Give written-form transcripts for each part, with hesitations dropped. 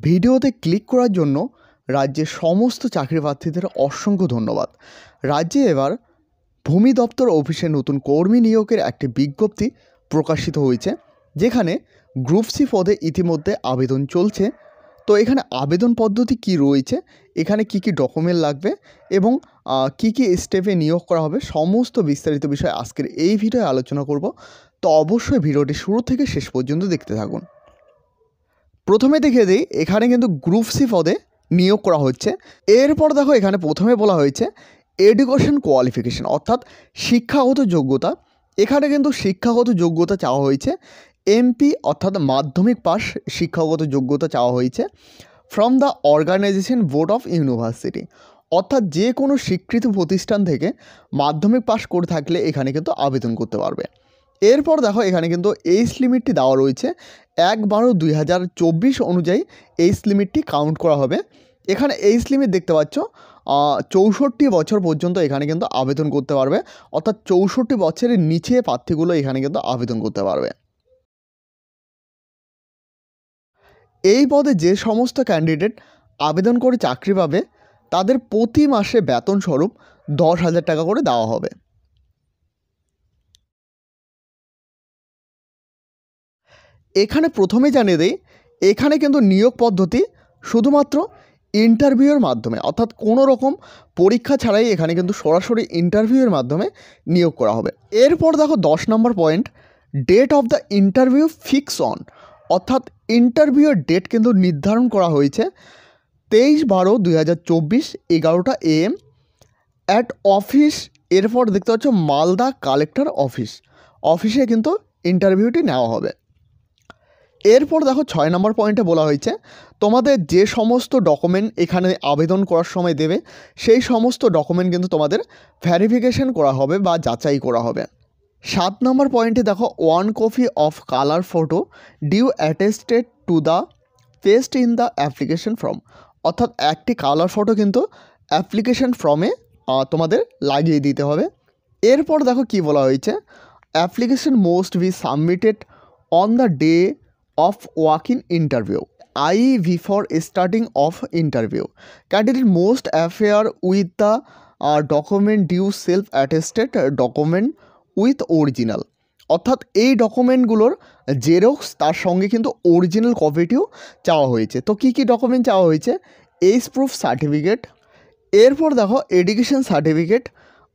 ভিডিওতে ক্লিক করার জন্য রাজ্যের সমস্ত চাকরি প্রার্থীদের অসংখ্য ধন্যবাদ। রাজ্যে এবার ভূমি দপ্তর অফিসে নতুন কর্মী নিয়োগের একটি বিজ্ঞপ্তি প্রকাশিত হয়েছে, যেখানে গ্রুপ সি পদে ইতিমধ্যে আবেদন চলছে। তো এখানে আবেদন পদ্ধতি কি রয়েছে, এখানে কি কি ডকুমেন্ট লাগবে এবং কি কি স্টেপে নিয়োগ করা হবে, সমস্ত বিস্তারিত বিষয় আজকের এই ভিডিওয়ে আলোচনা করব। তো অবশ্যই ভিডিওটি শুরু থেকে শেষ পর্যন্ত দেখতে থাকুন। প্রথমে দেখে দিই, এখানে কিন্তু গ্রুপ সি পদে নিয়োগ করা হচ্ছে। এরপর দেখো এখানে প্রথমে বলা হয়েছে এডুকেশন কোয়ালিফিকেশন, অর্থাৎ শিক্ষাগত যোগ্যতা। এখানে কিন্তু শিক্ষাগত যোগ্যতা চাওয়া হয়েছে এমপি, অর্থাৎ মাধ্যমিক পাস শিক্ষাগত যোগ্যতা চাওয়া হয়েছে from the organisation board of university, অর্থাৎ যে কোনো স্বীকৃত প্রতিষ্ঠান থেকে মাধ্যমিক পাস করে থাকলে এখানে কিন্তু আবেদন করতে পারবে। এরপর দেখো এখানে কিন্তু এইজ লিমিটটি দেওয়া রয়েছে 1/12/2024 অনুযায়ী এইজ লিমিটটি কাউন্ট করা হবে। এখানে এইজ লিমিট দেখতে পাচ্ছ 64 বছর পর্যন্ত এখানে কিন্তু আবেদন করতে পারবে, অর্থাৎ 64 বছরের নিচে প্রার্থীগুলো এখানে কিন্তু আবেদন করতে পারবে। এই পদে যে সমস্ত ক্যান্ডিডেট আবেদন করে চাকরি পাবে তাদের প্রতি মাসে বেতন স্বরূপ 10,000 টাকা করে দেওয়া হবে। এখানে প্রথমে জানিয়ে দেই, এখানে কিন্তু নিয়োগ পদ্ধতি শুধুমাত্র ইন্টারভিউয়ের মাধ্যমে, অর্থাৎ কোনো রকম পরীক্ষা ছাড়াই এখানে কিন্তু সরাসরি ইন্টারভিউয়ের মাধ্যমে নিয়োগ করা হবে। এরপর দেখো 10 নম্বর point, date of the interview fix on, অর্থাৎ ইন্টারভিউয়ের ডেট কিন্তু নির্ধারণ করা হয়েছে 23/12/2024 11টা AM অ্যাট অফিস। এরপর দেখতে পাচ্ছ মালদা কালেক্টর অফিসে কিন্তু ইন্টারভিউটি নেওয়া হবে। এরপর দেখো 6 নম্বর পয়েন্টে বলা হয়েছে তোমাদের যে সমস্ত ডকুমেন্ট এখানে আবেদন করার সময় দেবে সেই সমস্ত ডকুমেন্ট কিন্তু তোমাদের ভেরিফিকেশন করা হবে বা যাচাই করা হবে। 7 নম্বর পয়েন্টে দেখো 1 copy of colour photo due attested to the paste in the application form, অর্থাৎ একটি কালার ফটো কিন্তু অ্যাপ্লিকেশন ফর্মে তোমাদের লাগিয়ে দিতে হবে। এরপর দেখো কি বলা হয়েছে, application most be submitted on the day of walk-in interview, i.e. before starting of interview. Candidate must appear with the document due self-attested document with original, অর্থাৎ এই ডকুমেন্টগুলোর জেরক্স তার সঙ্গে কিন্তু অরিজিনাল কপিটিও চাওয়া হয়েছে। তো কী কী ডকুমেন্ট চাওয়া হয়েছে, এজ প্রুফ সার্টিফিকেট, এরপর দেখো এডুকেশন সার্টিফিকেট,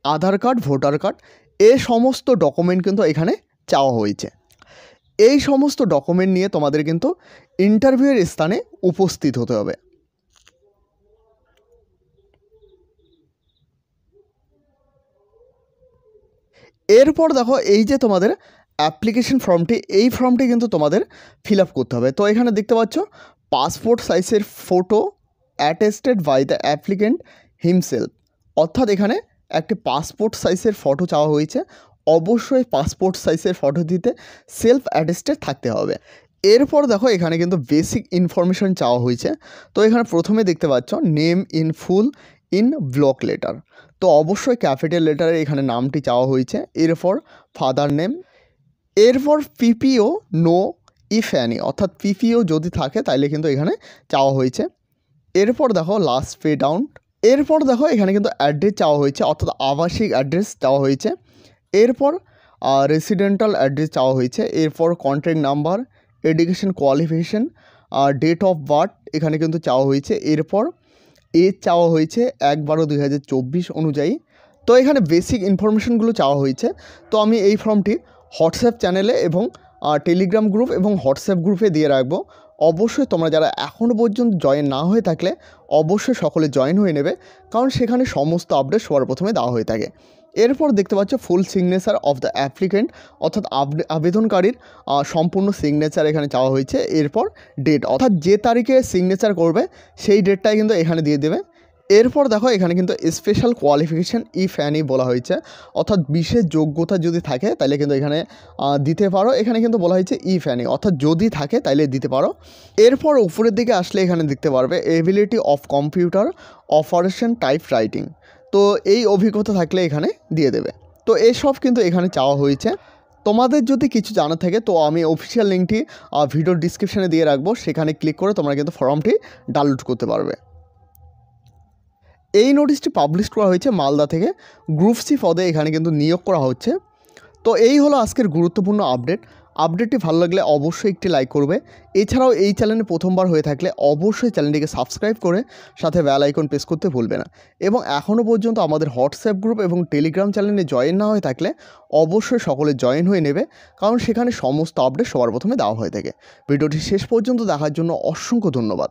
আধার কার্ড, ভোটার কার্ড, এই সমস্ত ডকুমেন্ট কিন্তু এখানে চাওয়া হয়েছে। এই সমস্ত ডকুমেন্ট নিয়ে তোমাদের কিন্তু ইন্টারভিউয়ের স্থানে উপস্থিত হতে হবে। এরপর দেখো এই যে তোমাদের অ্যাপ্লিকেশন ফর্মটি, এই ফর্মটি কিন্তু তোমাদের ফিল আপ করতে হবে। তো এখানে দেখতে পাচ্ছ পাসপোর্ট সাইজের photo attested by the applicant himself, অর্থাৎ এখানে একটি পাসপোর্ট সাইজের ফটো চাওয়া হয়েছে। অবশ্যই পাসপোর্ট সাইজের ফটো দিতে সেলফ অ্যাটেস্টেড থাকতে হবে। এরপর দেখো এখানে কিন্তু বেসিক ইনফরমেশন চাওয়া হয়েছে। তো এখানে প্রথমে দেখতে পাচ্ছ name in full in block letter, তো অবশ্যই ক্যাপিটাল লেটারে এখানে নামটি চাওয়া হয়েছে। এরপর ফাদার নেম, এরপর পিপিও নো ইফ অ্যানি, অর্থাৎ পিপিও যদি থাকে তাহলে কিন্তু এখানে চাওয়া হয়েছে। এরপর দেখো লাস্ট পে ডাউন, এরপর দেখো এখানে কিন্তু অ্যাড্রেস চাওয়া হয়েছে, অর্থাৎ আবাসিক অ্যাড্রেস চাওয়া হয়েছে। এরপর রেসিডেন্টাল অ্যাড্রেস চাওয়া হয়েছে। এরপর contact number, education qualification, date of birth এখানে কিন্তু চাওয়া হয়েছে। এরপর এজ চাওয়া হয়েছে 1/12/2024 অনুযায়ী। তো এখানে বেসিক ইনফরমেশনগুলো চাওয়া হয়েছে। তো আমি এই ফর্মটি হোয়াটসঅ্যাপ চ্যানেলে এবং টেলিগ্রাম গ্রুপ এবং হোয়াটসঅ্যাপ গ্রুপে দিয়ে রাখবো। অবশ্যই তোমরা যারা এখনও পর্যন্ত জয়েন না হয়ে থাকলে অবশ্যই সকলে জয়েন হয়ে নেবে, কারণ সেখানে সমস্ত আপডেট সবার প্রথমে দেওয়া হয়ে থাকে। এরপর দেখতে পাচ্ছ full signature of the applicant, অর্থাৎ আবেদনকারীর সম্পূর্ণ সিগনেচার এখানে চাওয়া হয়েছে। এরপর ডেট, অর্থাৎ যে তারিখে সিগনেচার করবে সেই ডেটটাই কিন্তু এখানে দিয়ে দেবে। এরপর দেখো এখানে কিন্তু স্পেশাল কোয়ালিফিকেশান ইফ অ্যানি বলা হয়েছে, অর্থাৎ বিশেষ যোগ্যতা যদি থাকে তাহলে কিন্তু এখানে দিতে পারো। এখানে কিন্তু বলা হয়েছে ইফ অ্যানি, অর্থাৎ যদি থাকে তাহলে দিতে পারো। এরপর উপরের দিকে আসলে এখানে দেখতে পারবে ability of computer operation type writing, তো এই অভিজ্ঞতা থাকলে এখানে দিয়ে দেবে। তো এসব কিন্তু এখানে চাওয়া হয়েছে। তোমাদের যদি কিছু জানা থাকে তো আমি অফিসিয়াল লিঙ্কটি ভিডিওর ডিসক্রিপশানে দিয়ে রাখবো, সেখানে ক্লিক করে তোমরা কিন্তু ফর্মটি ডাউনলোড করতে পারবে। এই নোটিশটি পাবলিশ করা হয়েছে মালদা থেকে, গ্রুপ সি পদে এখানে কিন্তু নিয়োগ করা হচ্ছে। তো এই হলো আজকের গুরুত্বপূর্ণ আপডেটটি ভালো লাগলে অবশ্যই একটি লাইক করবে। এছাড়াও এই চ্যানেলে প্রথমবার হয়ে থাকলে অবশ্যই চ্যানেলটিকে সাবস্ক্রাইব করে সাথে বেল আইকন প্রেস করতে ভুলবে না। এবং এখনও পর্যন্ত আমাদের হোয়াটসঅ্যাপ গ্রুপ এবং টেলিগ্রাম চ্যানেলে জয়েন না হয়ে থাকলে অবশ্যই সকলে জয়েন হয়ে নেবে, কারণ সেখানে সমস্ত আপডেট সবার প্রথমে দেওয়া হয়ে থাকে। ভিডিওটি শেষ পর্যন্ত দেখার জন্য অসংখ্য ধন্যবাদ।